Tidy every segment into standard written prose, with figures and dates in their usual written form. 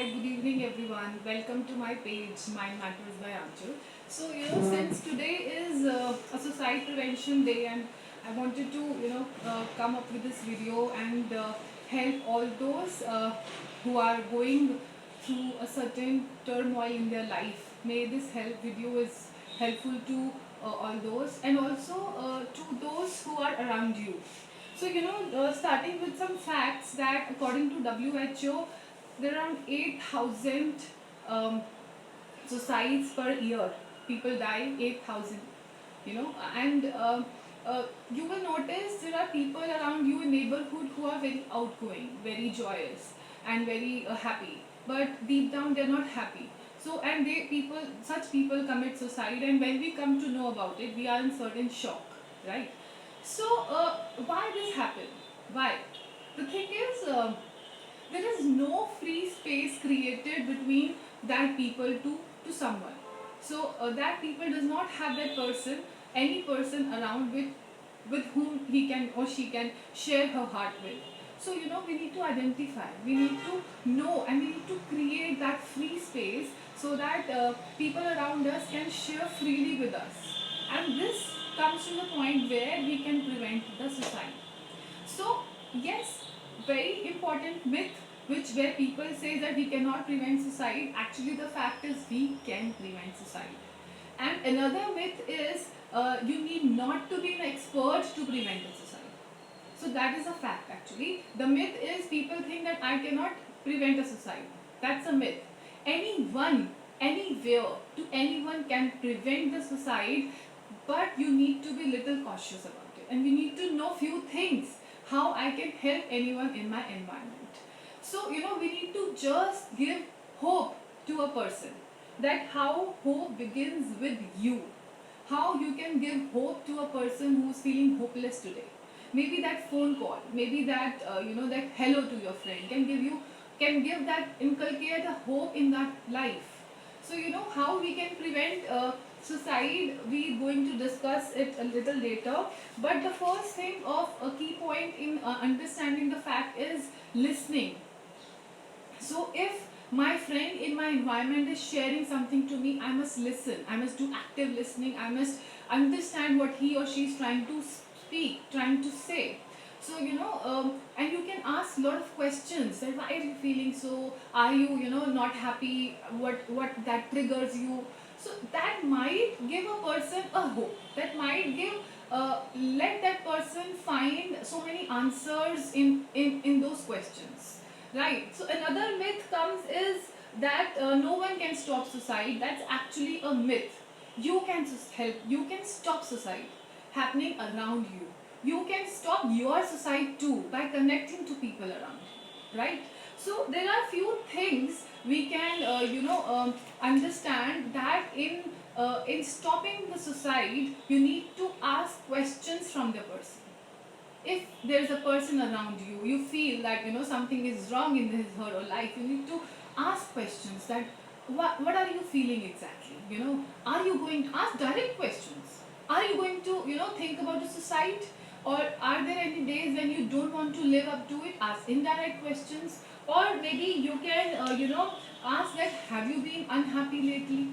good evening everyone. Welcome to my page Mind Matters by Anchal. So, since today is a suicide prevention day, and I wanted to, come up with this video and help all those who are going through a certain turmoil in their life. May this help video is helpful to all those, and also to those who are around you. So, starting with some facts that according to WHO, there are around 8,000 um, suicides per year. People die 8,000, and you will notice there are people around you in neighborhood who are very outgoing, very joyous, and very happy. But deep down, they're not happy. So, and such people commit suicide, and when we come to know about it, we are in certain shock, right? So, why this happen? Why? The thing is, there is no free space created between that people to someone. So that people does not have that person, any person around with whom he can or she can share her heart with. So we need to identify, we need to know, and we need to create that free space so that people around us can share freely with us. And this comes to the point where we can prevent the suicide. So yes, very important myth which where people say that we cannot prevent suicide. Actually, the fact is we can prevent suicide. And another myth is you need not to be an expert to prevent a suicide. So that is a fact actually. The myth is people think that I cannot prevent a suicide. That's a myth. Anyone, anywhere, to anyone can prevent the suicide, but you need to be little cautious about it. And we need to know few things how I can help anyone in my environment. So, we need to just give hope to a person. That how hope begins with you. How you can give hope to a person who's feeling hopeless today. Maybe that phone call, maybe that that hello to your friend can give that inculcate a hope in that life. So how we can prevent suicide. We're going to discuss it a little later. But the first thing of a key point in understanding the fact is listening. So if my friend in my environment is sharing something to me, I must listen. I must do active listening. I must understand what he or she is trying to speak, trying to say. So and you can ask a lot of questions. That why are you feeling so? Are you not happy? What that triggers you? So that might give a person a hope. That might give let that person find so many answers in those questions. Right. So another myth comes is that no one can stop suicide. That's actually a myth. You can help. You can stop suicide happening around you. You can stop your suicide too by connecting to people around you. Right. So there are few things we can understand that in stopping the suicide, you need to ask questions from the person. If there's a person around you, you feel that something is wrong in his her or life, you need to ask questions that what are you feeling exactly. Are you going to ask direct questions? Are you going to think about the suicide, or are there any days when you don't want to live up to it? Ask indirect questions. Or maybe you can ask that have you been unhappy lately?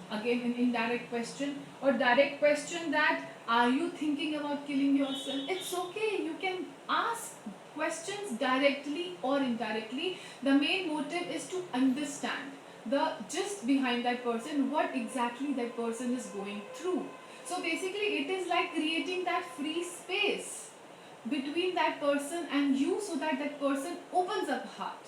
Again an indirect question. Or direct question that are you thinking about killing yourself? It's okay, you can ask questions directly or indirectly. The main motive is to understand the gist behind that person, what exactly that person is going through. So basically it is like creating that free space between that person and you, so that that person opens up heart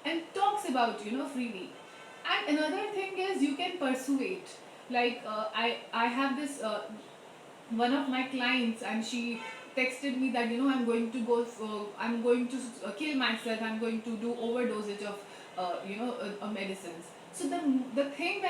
and talks about freely. And another thing is you can persuade. Like I have this one of my clients, and she texted me that I'm going to kill myself. I'm going to do overdosage of medicines. So the thing,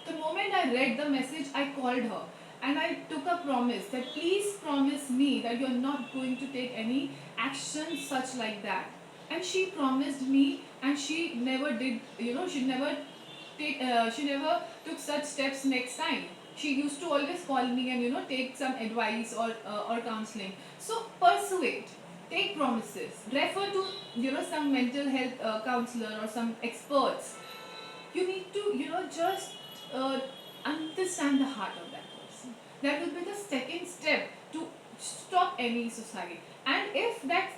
the moment I read the message, I called her and I took a promise that please promise me that you're not going to take any action such like that. And she promised me, and she never did. She never took such steps next time. She used to always call me and take some advice or counseling. So persuade. take promises, refer to some mental health counselor or some experts. You need to just uh, understand the heart of that person. That will be the second step to stop any suicide. And if that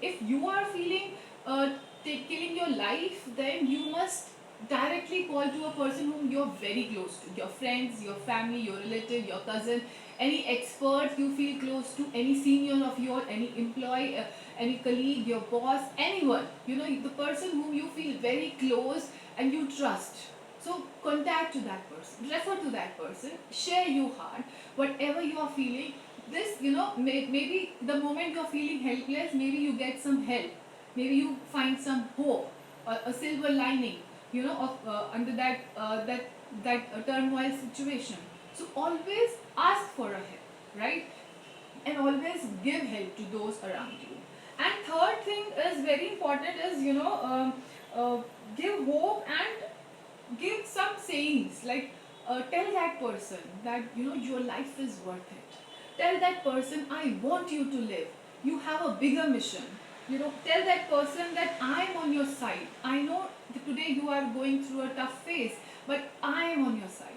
if you are feeling uh, killing your life, then you must directly call to a person whom you're very close to, your friends, your family, your relative, your cousin, any expert you feel close to, any senior of your, any employee, any colleague, your boss, anyone, the person whom you feel very close and you trust. So contact to that person, refer to that person, share your heart, whatever you are feeling. This, maybe the moment you are feeling helpless, maybe you get some help, maybe you find some hope, a silver lining, of under that turmoil situation. So always ask for a help, right? And always give help to those around you. And third thing is very important is, uh, give hope and give some sayings, like tell that person that your life is worth it. Tell that person, I want you to live, you have a bigger mission. Tell that person that I am on your side. I know that today you are going through a tough phase, but I am on your side.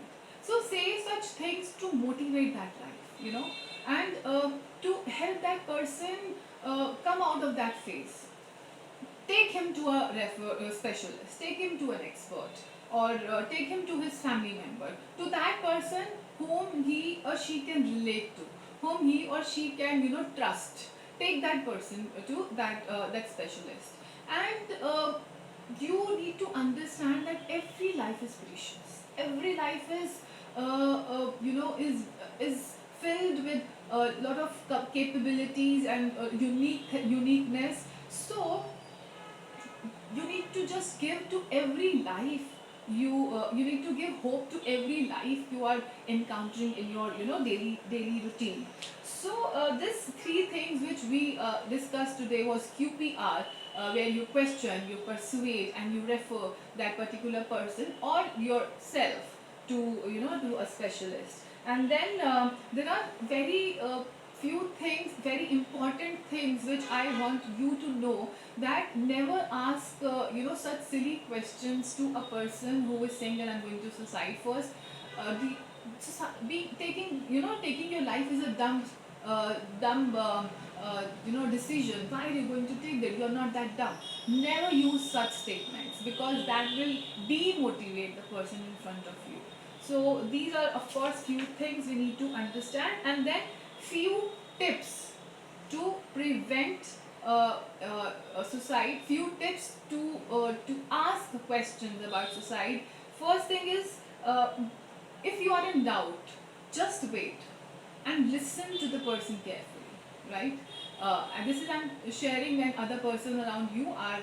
So say such things to motivate that life, and to help that person come out of that phase. Take him to a specialist, take him to an expert, or take him to his family member, to that person whom he or she can relate to, whom he or she can trust. Take that person to that specialist. And you need to understand that every life is precious, every life is is filled with a lot of capabilities and uniqueness. So you need to just give to every life. You need to give hope to every life you are encountering in your daily routine. So these three things which we discussed today was QPR, where you question, you persuade, and you refer that particular person or yourself to to a specialist. And then there are very few things, very important things which I want you to know, that never ask such silly questions to a person who is saying that I'm going to suicide first. Be taking taking your life is a dumb decision. Why are you going to take that? You're not that dumb. Never use such statements, because that will demotivate the person in front of you. So these are of course few things we need to understand, and then few tips to prevent suicide. Few tips to ask questions about suicide. First thing is, if you are in doubt, just wait and listen to the person carefully, right? And this is I'm sharing when other persons around you are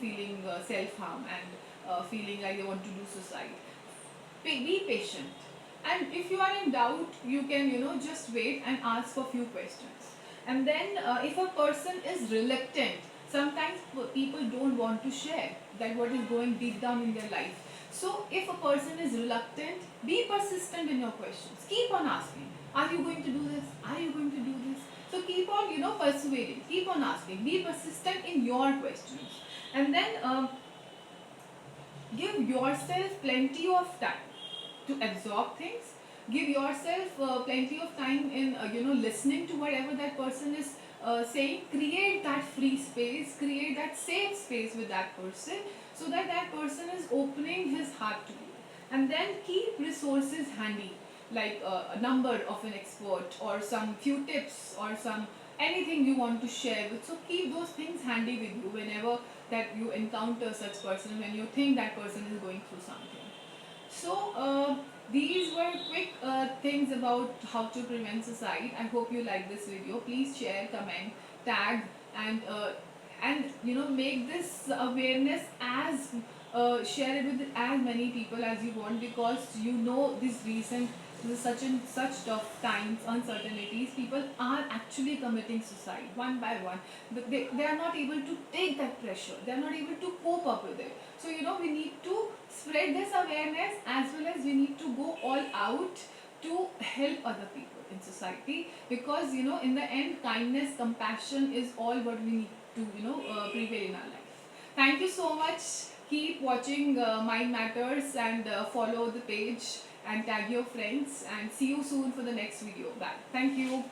feeling self harm and feeling like they want to do suicide. Be patient, and if you are in doubt, you can just wait and ask for few questions. And then if a person is reluctant, sometimes people don't want to share that what is going deep down in their life. So if a person is reluctant, be persistent in your questions, keep on asking, are you going to do this, are you going to do this? So keep on persuading, keep on asking, be persistent in your questions. And then give yourself plenty of time to absorb things. Give yourself plenty of time in listening to whatever that person is saying. Create that free space, create that safe space with that person, so that that person is opening his heart to you. And then keep resources handy, like a number of an expert or some few tips or some anything you want to share with. So keep those things handy with you whenever that you encounter such person, when you think that person is going through something. So these were quick things about how to prevent suicide. I hope you like this video. Please share, comment, tag, and make this awareness as share it with as many people as you want, because this recent, this such and such tough times, uncertainties, people are actually committing suicide one by one. But they are not able to take that pressure, they are not able to cope up with it. So we need to spread this awareness, as well as we need to go all out to help other people. in society, because in the end, kindness, compassion is all what we need to prevail in our life. Thank you so much. Keep watching Mind Matters, and follow the page and tag your friends, and see you soon for the next video. Bye. Thank you.